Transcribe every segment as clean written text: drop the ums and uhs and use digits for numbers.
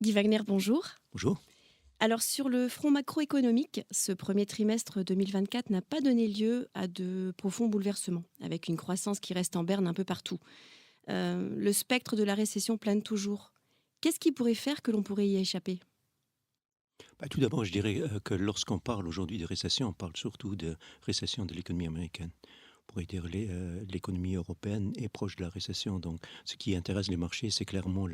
Guy Wagner, bonjour. Bonjour. Alors sur le front macroéconomique, ce premier trimestre 2024 n'a pas donné lieu à de profonds bouleversements, avec une croissance qui reste en berne un peu partout. Le spectre de la récession plane toujours. Qu'est-ce qui pourrait faire que l'on pourrait y échapper? Tout d'abord, je dirais que lorsqu'on parle aujourd'hui de récession, on parle surtout de récession de l'économie américaine. On pourrait dire l'économie européenne est proche de la récession. Donc, ce qui intéresse les marchés, c'est clairement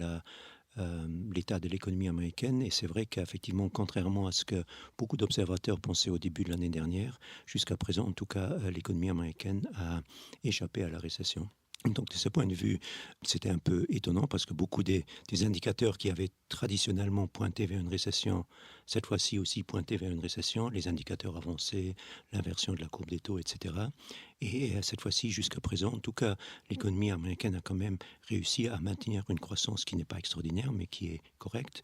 l'état de l'économie américaine. Et c'est vrai qu'effectivement, contrairement à ce que beaucoup d'observateurs pensaient au début de l'année dernière, jusqu'à présent, en tout cas, l'économie américaine a échappé à la récession. Donc, de ce point de vue, c'était un peu étonnant parce que beaucoup des indicateurs qui avaient traditionnellement pointé vers une récession, cette fois-ci aussi pointé vers une récession, les indicateurs avancés, l'inversion de la courbe des taux, etc. Et cette fois-ci, jusqu'à présent, en tout cas, l'économie américaine a quand même réussi à maintenir une croissance qui n'est pas extraordinaire, mais qui est correcte.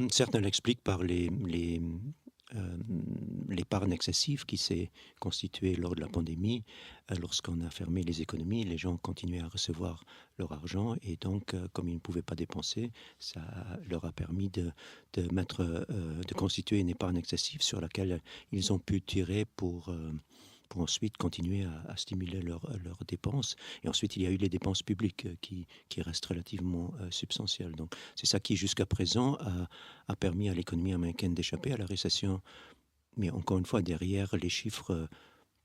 Certains l'expliquent par l'épargne excessive qui s'est constituée lors de la pandémie. Lorsqu'on a fermé les économies, les gens continuaient à recevoir leur argent et donc, comme ils ne pouvaient pas dépenser, ça leur a permis de constituer une épargne excessive sur laquelle ils ont pu tirer pour ensuite continuer à stimuler leurs dépenses. Et ensuite, il y a eu les dépenses publiques qui restent relativement substantielles. Donc, c'est ça qui, jusqu'à présent, a permis à l'économie américaine d'échapper à la récession. Mais encore une fois, derrière les chiffres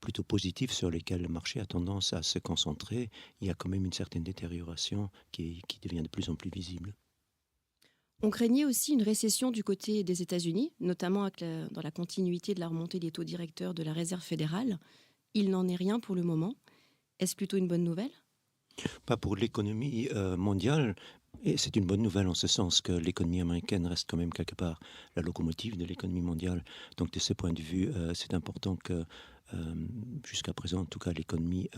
plutôt positifs sur lesquels le marché a tendance à se concentrer, il y a quand même une certaine détérioration qui devient de plus en plus visible. On craignait aussi une récession du côté des États-Unis, notamment dans la continuité de la remontée des taux directeurs de la Réserve fédérale. Il n'en est rien pour le moment. Est-ce plutôt une bonne nouvelle? Pas pour l'économie mondiale. Et c'est une bonne nouvelle en ce sens que l'économie américaine reste quand même quelque part la locomotive de l'économie mondiale. Donc de ce point de vue, c'est important que euh, jusqu'à présent, en tout cas, l'économie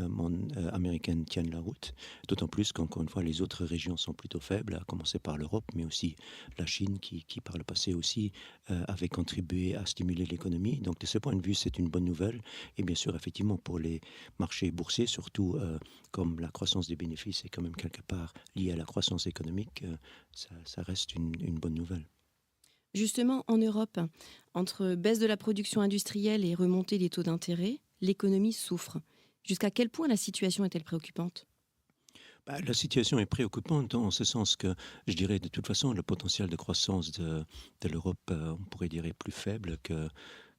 américaine tienne la route. D'autant plus qu'encore une fois, les autres régions sont plutôt faibles, à commencer par l'Europe, mais aussi la Chine qui par le passé aussi avait contribué à stimuler l'économie. Donc de ce point de vue, c'est une bonne nouvelle. Et bien sûr, effectivement, pour les marchés boursiers, surtout comme la croissance des bénéfices est quand même quelque part liée à la croissance économique, ça reste une bonne nouvelle. Justement, en Europe, entre baisse de la production industrielle et remontée des taux d'intérêt, l'économie souffre. Jusqu'à quel point la situation est-elle préoccupante? La situation est préoccupante en ce sens que, je dirais, de toute façon, le potentiel de croissance de l'Europe, on pourrait dire, est plus faible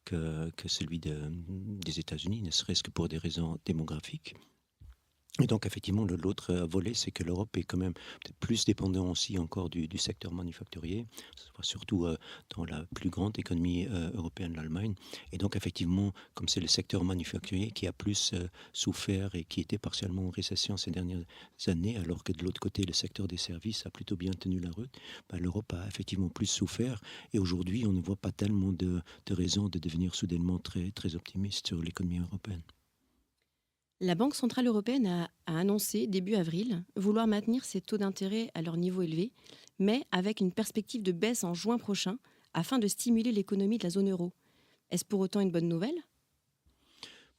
que celui des États-Unis, ne serait-ce que pour des raisons démographiques. Et donc effectivement, l'autre volet, c'est que l'Europe est quand même peut-être plus dépendant aussi encore du secteur manufacturier, surtout dans la plus grande économie européenne, l'Allemagne. Et donc effectivement, comme c'est le secteur manufacturier qui a plus souffert et qui était partiellement en récession ces dernières années, alors que de l'autre côté, le secteur des services a plutôt bien tenu la route, l'Europe a effectivement plus souffert. Et aujourd'hui, on ne voit pas tellement de raisons de devenir soudainement très, très optimiste sur l'économie européenne. La Banque centrale européenne a annoncé début avril vouloir maintenir ses taux d'intérêt à leur niveau élevé, mais avec une perspective de baisse en juin prochain afin de stimuler l'économie de la zone euro. Est-ce pour autant une bonne nouvelle?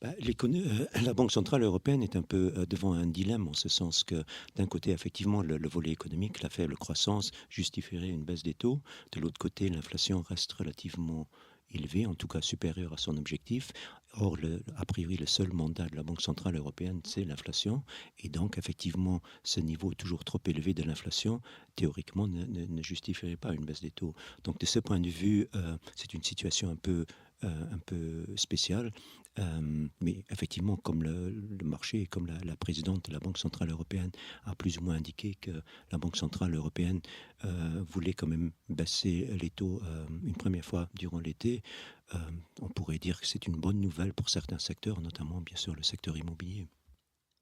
La Banque centrale européenne est un peu devant un dilemme en ce sens que d'un côté, effectivement, le volet économique, la faible croissance justifierait une baisse des taux. De l'autre côté, l'inflation reste relativement élevée, en tout cas supérieure à son objectif. Or, a priori, le seul mandat de la Banque centrale européenne, c'est l'inflation. Et donc, effectivement, ce niveau toujours trop élevé de l'inflation, théoriquement, ne justifierait pas une baisse des taux. Donc, de ce point de vue, c'est une situation un peu spéciale. Mais effectivement, comme le marché, comme la présidente de la Banque centrale européenne a plus ou moins indiqué que la Banque centrale européenne voulait quand même baisser les taux une première fois durant l'été, euh, on pourrait dire que c'est une bonne nouvelle pour certains secteurs, notamment bien sûr le secteur immobilier.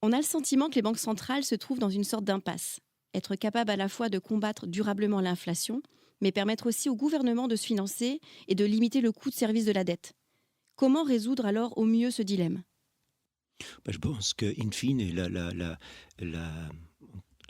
On a le sentiment que les banques centrales se trouvent dans une sorte d'impasse. Être capable à la fois de combattre durablement l'inflation, mais permettre aussi au gouvernement de se financer et de limiter le coût de service de la dette. Comment résoudre alors au mieux ce dilemme? Je pense que, in fine, la,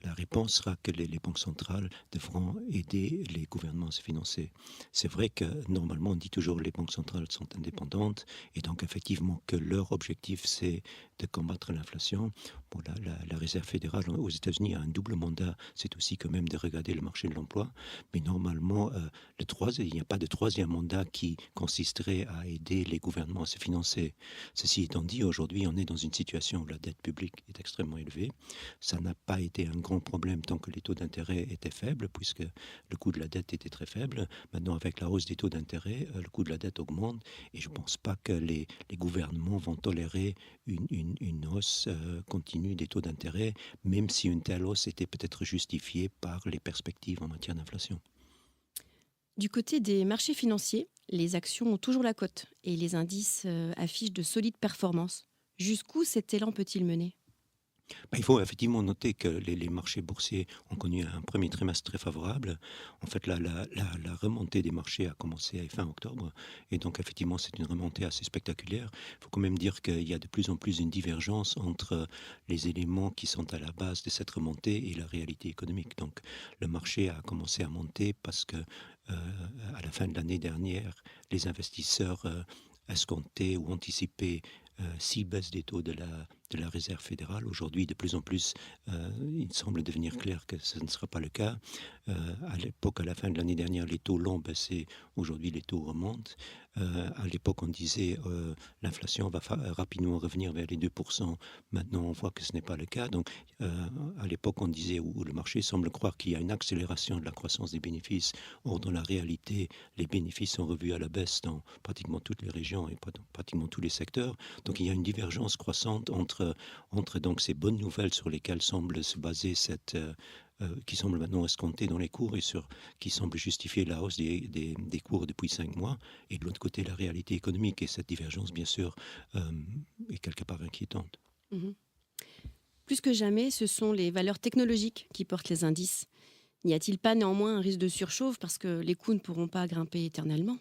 La réponse sera que les banques centrales devront aider les gouvernements à se financer. C'est vrai que normalement on dit toujours que les banques centrales sont indépendantes et donc effectivement que leur objectif c'est de combattre l'inflation. Bon, la Réserve fédérale aux États-Unis a un double mandat, c'est aussi quand même de regarder le marché de l'emploi, mais normalement il n'y a pas de troisième mandat qui consisterait à aider les gouvernements à se financer. Ceci étant dit, aujourd'hui on est dans une situation où la dette publique est extrêmement élevée. Ça n'a pas été un grand problème tant que les taux d'intérêt étaient faibles, puisque le coût de la dette était très faible. Maintenant, avec la hausse des taux d'intérêt, le coût de la dette augmente et je ne pense pas que les gouvernements vont tolérer une hausse continue des taux d'intérêt, même si une telle hausse était peut-être justifiée par les perspectives en matière d'inflation. Du côté des marchés financiers, les actions ont toujours la cote et les indices affichent de solides performances. Jusqu'où cet élan peut-il mener? Il faut effectivement noter que les marchés boursiers ont connu un premier trimestre très favorable. En fait, la remontée des marchés a commencé à fin octobre et donc effectivement c'est une remontée assez spectaculaire. Il faut quand même dire qu'il y a de plus en plus une divergence entre les éléments qui sont à la base de cette remontée et la réalité économique. Donc le marché a commencé à monter parce que à la fin de l'année dernière, les investisseurs escomptaient ou anticipaient 6 baisses des taux de la Réserve fédérale. Aujourd'hui, de plus en plus, il semble devenir clair que ce ne sera pas le cas. À l'époque, à la fin de l'année dernière, les taux l'ont baissé. Aujourd'hui, les taux remontent. À l'époque, on disait l'inflation va rapidement revenir vers les 2%. Maintenant, on voit que ce n'est pas le cas. Donc, à l'époque, on disait, ou le marché semble croire qu'il y a une accélération de la croissance des bénéfices. Or, dans la réalité, les bénéfices sont revus à la baisse dans pratiquement toutes les régions et pratiquement tous les secteurs. Donc il y a une divergence croissante entre donc ces bonnes nouvelles sur lesquelles semble se baser qui semble maintenant escompter dans les cours et qui semble justifier la hausse des cours depuis 5 mois, et de l'autre côté la réalité économique. Et cette divergence, bien sûr, est quelque part inquiétante. Mhm. Plus que jamais, ce sont les valeurs technologiques qui portent les indices. N'y a-t-il pas néanmoins un risque de surchauffe parce que les coûts ne pourront pas grimper éternellement?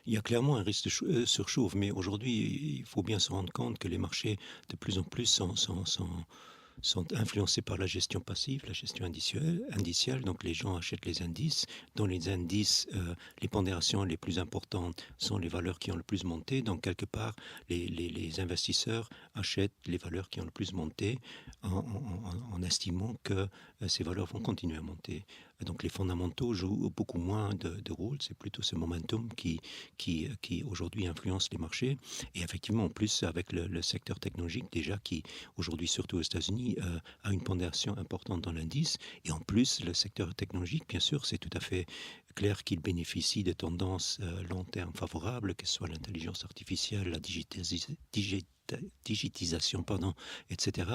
Il y a clairement un risque de surchauffe, mais aujourd'hui, il faut bien se rendre compte que les marchés, de plus en plus, sont influencés par la gestion passive, la gestion indicielle. Donc les gens achètent les indices. Dans les indices, les pondérations les plus importantes sont les valeurs qui ont le plus monté. Donc quelque part, les investisseurs achètent les valeurs qui ont le plus monté en estimant que ces valeurs vont continuer à monter. Donc les fondamentaux jouent beaucoup moins de rôle. C'est plutôt ce momentum qui aujourd'hui influence les marchés. Et effectivement, en plus, avec le secteur technologique déjà qui, aujourd'hui, surtout aux États-Unis, a une pondération importante dans l'indice. Et en plus, le secteur technologique, bien sûr, c'est tout à fait clair qu'il bénéficie de tendances long terme favorables, que ce soit l'intelligence artificielle, la digitisation, etc.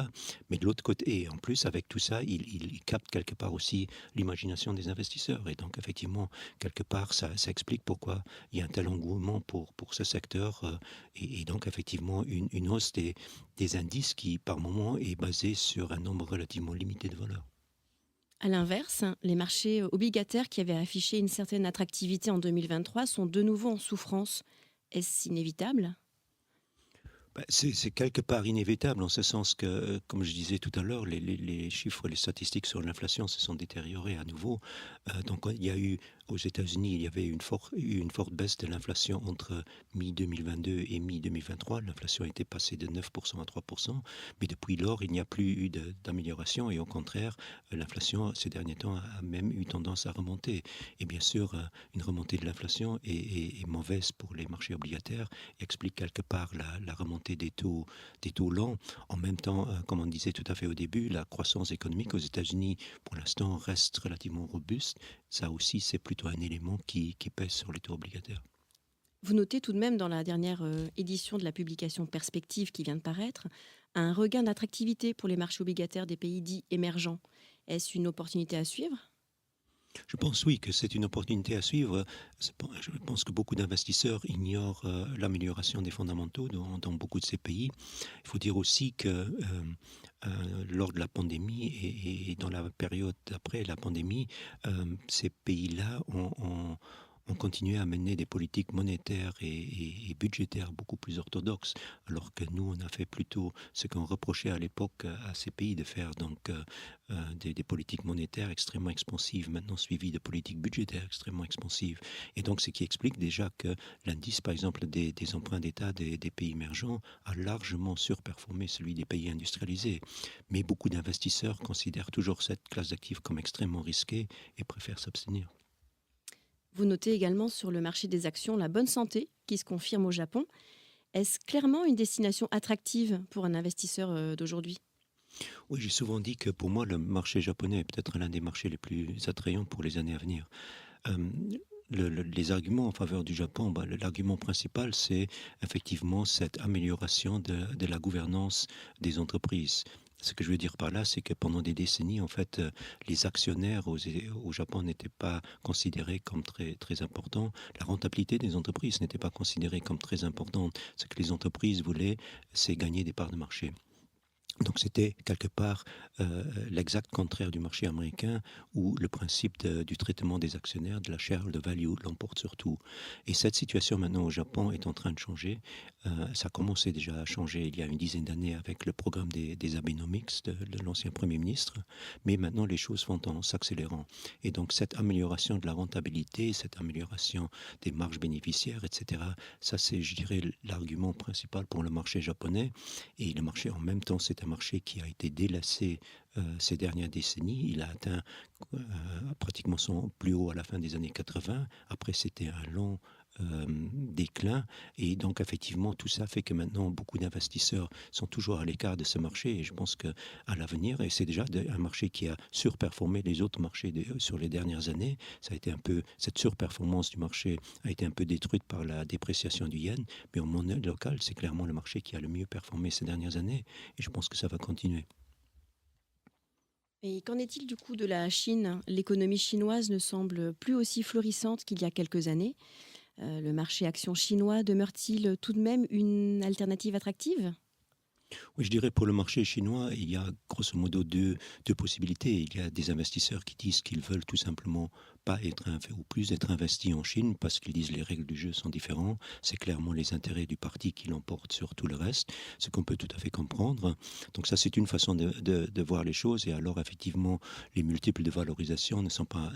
Mais de l'autre côté, et en plus, avec tout ça, il capte quelque part aussi l'imagination des investisseurs. Et donc, effectivement, quelque part, ça explique pourquoi il y a un tel engouement pour ce secteur. Et donc, effectivement, une hausse des indices qui, par moment, est basée sur un nombre relativement limité de valeurs. À l'inverse, les marchés obligataires qui avaient affiché une certaine attractivité en 2023 sont de nouveau en souffrance. Est-ce inévitable? C'est quelque part inévitable en ce sens que, comme je disais tout à l'heure, les chiffres, les statistiques sur l'inflation se sont détériorés à nouveau. Donc il y a eu, aux États-Unis, il y avait une forte baisse de l'inflation entre mi-2022 et mi-2023. L'inflation était passée de 9% à 3%, mais depuis lors, il n'y a plus eu d'amélioration et au contraire, l'inflation ces derniers temps a même eu tendance à remonter. Et bien sûr, une remontée de l'inflation est mauvaise pour les marchés obligataires, explique quelque part la remontée des taux longs. En même temps, comme on disait tout à fait au début, la croissance économique aux États-Unis, pour l'instant, reste relativement robuste. Ça aussi, c'est plutôt un élément qui pèse sur les taux obligataires. Vous notez tout de même dans la dernière édition de la publication Perspective qui vient de paraître un regain d'attractivité pour les marchés obligataires des pays dits émergents. Est-ce une opportunité à suivre? Je pense oui que c'est une opportunité à suivre. Je pense que beaucoup d'investisseurs ignorent l'amélioration des fondamentaux dans beaucoup de ces pays. Il faut dire aussi que lors de la pandémie et dans la période après la pandémie, ces pays-là ont ont continué à mener des politiques monétaires et budgétaires beaucoup plus orthodoxes, alors que nous, on a fait plutôt ce qu'on reprochait à l'époque à ces pays de faire, donc des politiques monétaires extrêmement expansives, maintenant suivies de politiques budgétaires extrêmement expansives. Et donc, ce qui explique déjà que l'indice, par exemple, des emprunts d'État des pays émergents a largement surperformé celui des pays industrialisés. Mais beaucoup d'investisseurs considèrent toujours cette classe d'actifs comme extrêmement risquée et préfèrent s'abstenir. Vous notez également sur le marché des actions la bonne santé qui se confirme au Japon. Est-ce clairement une destination attractive pour un investisseur d'aujourd'hui? Oui, j'ai souvent dit que pour moi, le marché japonais est peut-être l'un des marchés les plus attrayants pour les années à venir. Euh, les arguments en faveur du Japon, l'argument principal, c'est effectivement cette amélioration de la gouvernance des entreprises. Ce que je veux dire par là, c'est que pendant des décennies, en fait, les actionnaires au Japon n'étaient pas considérés comme très, très importants. La rentabilité des entreprises n'était pas considérée comme très importante. Ce que les entreprises voulaient, c'est gagner des parts de marché. Donc c'était quelque part l'exact contraire du marché américain où le principe du traitement des actionnaires, de la shareholder value, l'emporte sur tout. Et cette situation maintenant au Japon est en train de changer. Ça a commencé déjà à changer il y a une dizaine d'années avec le programme des Abenomics de l'ancien Premier ministre, mais maintenant les choses vont en s'accélérant. Et donc cette amélioration de la rentabilité, cette amélioration des marges bénéficiaires, etc., ça c'est, je dirais, l'argument principal pour le marché japonais. Et le marché en même temps, c'est un marché qui a été délaissé ces dernières décennies. Il a atteint pratiquement son plus haut à la fin des années 80. Après, c'était un long déclin. Et donc, effectivement, tout ça fait que maintenant, beaucoup d'investisseurs sont toujours à l'écart de ce marché. Et je pense qu'à l'avenir, et c'est déjà un marché qui a surperformé les autres marchés sur les dernières années, ça a été un peu, cette surperformance du marché a été un peu détruite par la dépréciation du yen. Mais en monnaie locale, c'est clairement le marché qui a le mieux performé ces dernières années. Et je pense que ça va continuer. Et qu'en est-il du coup de la Chine? L'économie chinoise ne semble plus aussi florissante qu'il y a quelques années. Le marché action chinois demeure-t-il tout de même une alternative attractive? Oui, je dirais pour le marché chinois, il y a grosso modo deux possibilités. Il y a des investisseurs qui disent qu'ils veulent tout simplement pas être ou plus être investis en Chine parce qu'ils disent les règles du jeu sont différentes. C'est clairement les intérêts du parti qui l'emportent sur tout le reste, ce qu'on peut tout à fait comprendre. Donc ça, c'est une façon de voir les choses. Et alors, effectivement, les multiples de valorisation ne sont pas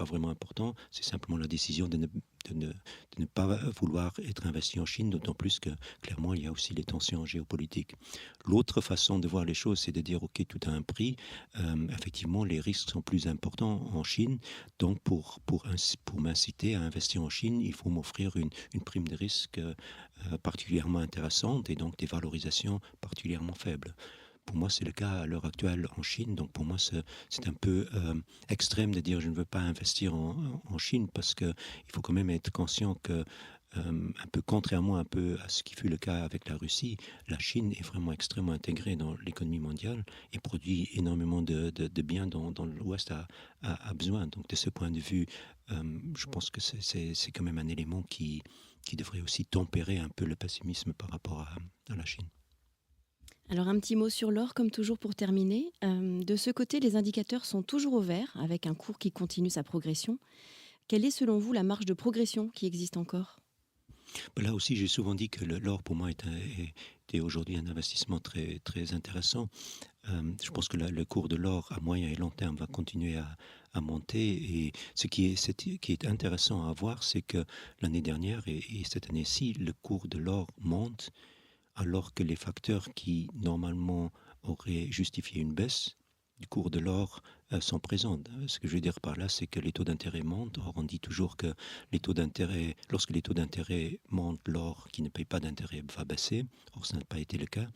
vraiment importants. C'est simplement la décision de ne pas vouloir être investi en Chine, d'autant plus que clairement, il y a aussi les tensions géopolitiques. L'autre façon de voir les choses, c'est de dire, OK, tout a un prix. Effectivement, les risques sont plus importants en Chine. Donc, pour m'inciter à investir en Chine, il faut m'offrir une prime de risque particulièrement intéressante et donc des valorisations particulièrement faibles. Pour moi, c'est le cas à l'heure actuelle en Chine. Donc, pour moi, c'est un peu extrême de dire je ne veux pas investir en Chine parce qu'il faut quand même être conscient que un peu contrairement un peu à ce qui fut le cas avec la Russie, la Chine est vraiment extrêmement intégrée dans l'économie mondiale et produit énormément de biens dont l'Ouest a besoin. Donc de ce point de vue, je pense que c'est quand même un élément qui devrait aussi tempérer un peu le pessimisme par rapport à la Chine. Alors un petit mot sur l'or, comme toujours pour terminer. De ce côté, les indicateurs sont toujours au vert, avec un cours qui continue sa progression. Quelle est selon vous la marge de progression qui existe encore? Là aussi, j'ai souvent dit que l'or, pour moi, était aujourd'hui un investissement très, très intéressant. Je pense que le cours de l'or à moyen et long terme va continuer à monter. Et ce qui est intéressant à voir, c'est que l'année dernière et cette année-ci, le cours de l'or monte alors que les facteurs qui, normalement, auraient justifié une baisse du cours de l'or sont présents. Ce que je veux dire par là, c'est que les taux d'intérêt montent. Or, on dit toujours que lorsque les taux d'intérêt montent, l'or qui ne paye pas d'intérêt va baisser. Or, ça n'a pas été le cas.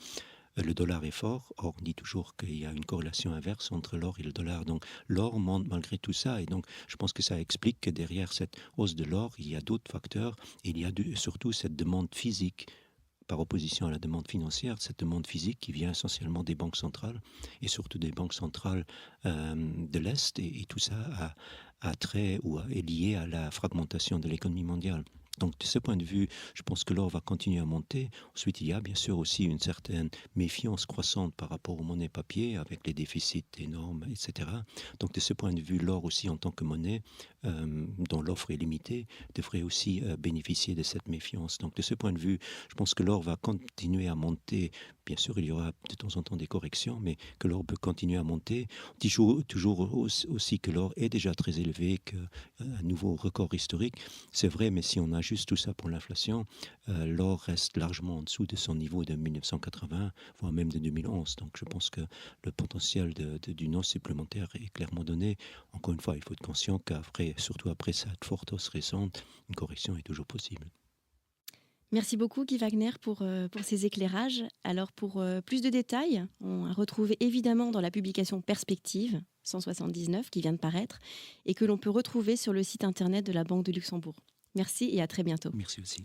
Le dollar est fort. Or, on dit toujours qu'il y a une corrélation inverse entre l'or et le dollar. Donc, l'or monte malgré tout ça. Et donc, je pense que ça explique que derrière cette hausse de l'or, il y a d'autres facteurs. Et il y a surtout cette demande physique par opposition à la demande financière, cette demande physique qui vient essentiellement des banques centrales et surtout des banques centrales de l'Est. Et tout ça a trait ou est lié à la fragmentation de l'économie mondiale. Donc, de ce point de vue, je pense que l'or va continuer à monter. Ensuite, il y a bien sûr aussi une certaine méfiance croissante par rapport aux monnaies papier, avec les déficits énormes, etc. Donc, de ce point de vue, l'or aussi en tant que monnaie, dont l'offre est limitée, devrait aussi bénéficier de cette méfiance. Donc, de ce point de vue, je pense que l'or va continuer à monter. Bien sûr, il y aura de temps en temps des corrections, mais que l'or peut continuer à monter. On dit toujours aussi que l'or est déjà très élevé, qu'un nouveau record historique. C'est vrai, mais si on ajuste tout ça pour l'inflation, l'or reste largement en dessous de son niveau de 1980, voire même de 2011. Donc je pense que le potentiel d'une hausse supplémentaire est clairement donné. Encore une fois, il faut être conscient qu'après, surtout après cette forte hausse récente, une correction est toujours possible. Merci beaucoup Guy Wagner pour ces éclairages. Alors pour plus de détails, on a retrouvé évidemment dans la publication Perspective 179 qui vient de paraître et que l'on peut retrouver sur le site internet de la Banque de Luxembourg. Merci et à très bientôt. Merci aussi.